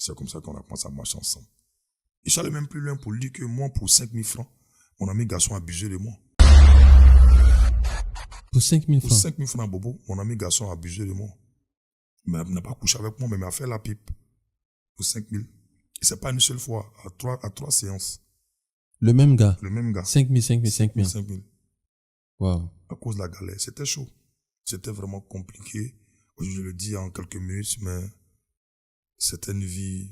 C'est comme ça qu'on a commencé à marcher ensemble. Et j'allais même plus loin pour lui dire que moi, pour 5 000 francs, mon ami garçon a abusé de moi. Pour 5 000 Pour francs 5 000 francs, Bobo, mon ami garçon a abusé de moi. Il n'a pas couché avec moi, mais il m'a fait la pipe. Pour 5 000. Et c'est pas une seule fois, à trois séances. Le même gars Le même gars. 5 000, 5 000, 5 000. 5 000. Wow. À cause de la galère. C'était chaud. C'était vraiment compliqué. Je le dis en quelques minutes, mais c'était une vie.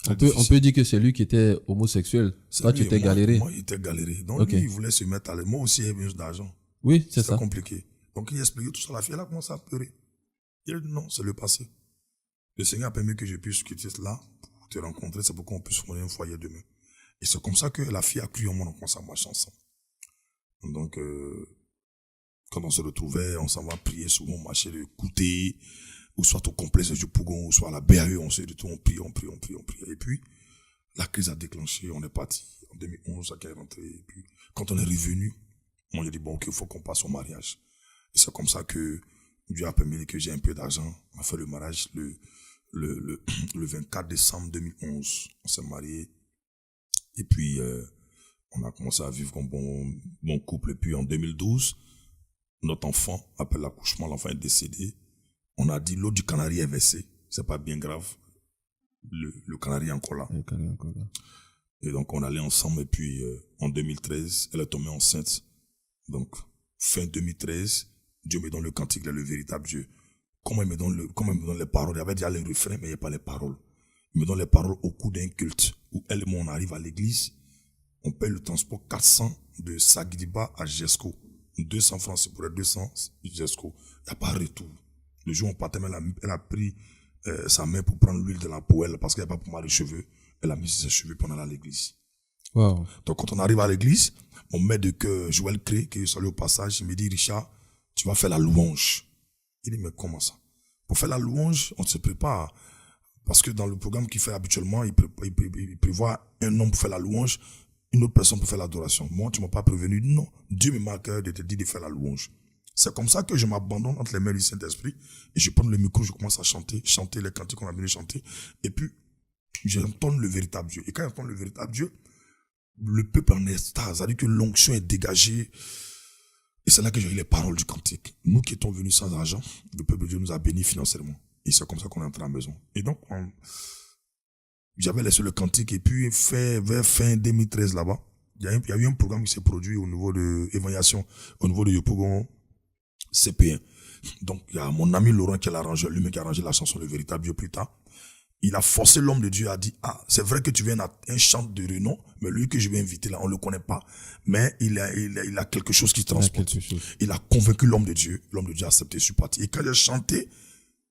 On peut dire que c'est lui qui était homosexuel. Toi, tu étais galéré. Moi, il était galéré. Donc, lui, il voulait se mettre à l'aise. Moi aussi, il y avait besoin d'argent. Oui, c'est ça. C'était compliqué. Donc, il expliquait tout ça. La fille, elle a commencé à pleurer. Il a dit non, c'est le passé. Le Seigneur a permis que je puisse quitter cela pour te rencontrer. C'est pour qu'on puisse fonder un foyer demain. Et c'est comme ça que la fille a cru en moi, on commence à marcher ensemble. Donc, quand on se retrouvait, on s'en va prier, souvent marcher de Kouté, ou soit au complexe de Djopougon, ou soit à la BAE, on se retrouve, on prie. Et puis, la crise a déclenché, on est parti. En 2011, ça est rentré. Et puis, quand on est revenu, moi, j'ai dit, bon, ok, il faut qu'on passe au mariage. Et c'est comme ça que Dieu a permis que j'ai un peu d'argent. On a fait le mariage le 24 décembre 2011. On s'est mariés. Et puis, on a commencé à vivre comme bon couple. Et puis, en 2012, notre enfant, après l'accouchement, l'enfant est décédé. On a dit, l'eau du Canari est versée. C'est pas bien grave. Le Canari est encore là. Et donc, on allait ensemble. Et puis, en 2013, elle est tombée enceinte. Donc, fin 2013, Dieu me donne le cantique, il est le véritable Dieu. Comment il me donne les paroles? Il y avait déjà les refrains, mais il n'y a pas les paroles. Il me donne les paroles au cours d'un culte où elle et moi, on arrive à l'église. On paye le transport 400 de Sagidiba à Jesco. 200 francs, c'est pour être 200 Jesco. Il n'y a pas de retour. Le jour où on partait, elle a pris sa main pour prendre l'huile de la poêle parce qu'il n'y a pas pour moi les cheveux. Elle a mis ses cheveux pour aller à l'église. Wow. Donc, quand on arrive à l'église, mon maître de cœur, Joël Cré, qui est salué au passage, il me dit, Richard, tu vas faire la louange. Il dit, mais comment ça? Pour faire la louange, on se prépare. Parce que dans le programme qu'il fait habituellement, il prévoit un homme pour faire la louange, une autre personne pour faire l'adoration. Moi, tu m'as pas prévenu. Non. Dieu me marque de te dire de faire la louange. C'est comme ça que je m'abandonne entre les mains du Saint-Esprit et je prends le micro, je commence à chanter les cantiques qu'on a venu chanter. Et puis, j'entends le véritable Dieu. Et quand j'entends le véritable Dieu, le peuple en extase, c'est-à-dire que l'onction est dégagée. Et c'est là que j'ai eu les paroles du cantique. Nous qui étions venus sans argent, le peuple de Dieu nous a bénis financièrement. Et c'est comme ça qu'on est entré à la maison. Et donc, j'avais laissé le cantique et puis vers fin 2013 là-bas, il y a eu un programme qui s'est produit au niveau de évaluation, au niveau de Yopougon CP1. Donc, il y a mon ami Laurent qui a l'arrangé, lui-même qui a arrangé la chanson Le Véritable Dieu plus tard. Il a forcé l'homme de Dieu à dire, c'est vrai que tu viens à un chant de renom, mais lui que je vais inviter là, on le connaît pas. Mais il a quelque chose qui transporte. Il a convaincu l'homme de Dieu a accepté, je suis parti. Et quand j'ai chanté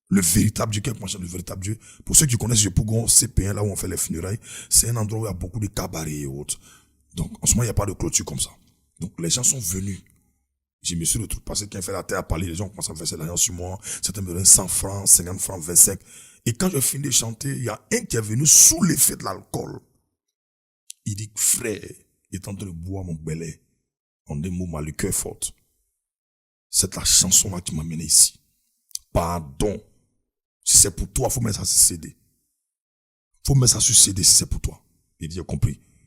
le véritable Dieu, quelqu'un chante le véritable Dieu, pour ceux qui connaissent Yopougon CP1, là où on fait les funérailles, c'est un endroit où il y a beaucoup de cabarets et autres. Donc, en ce moment, il n'y a pas de clôture comme ça. Donc, les gens sont venus. Je me suis retrouvé parce que quand il fait la terre à parler, les gens commencent à verser l'argent sur moi. Certains me donnent 100 francs, 50 francs, 25. Et quand je finis de chanter, il y a un qui est venu sous l'effet de l'alcool. Il dit, frère, il est en train de boire mon belay. En des mots, le cœur fort. C'est la chanson-là qui m'a mené ici. Pardon. Si c'est pour toi, faut mettre ça sur CD. Faut mettre ça sur CD si c'est pour toi. Il dit, j'ai compris.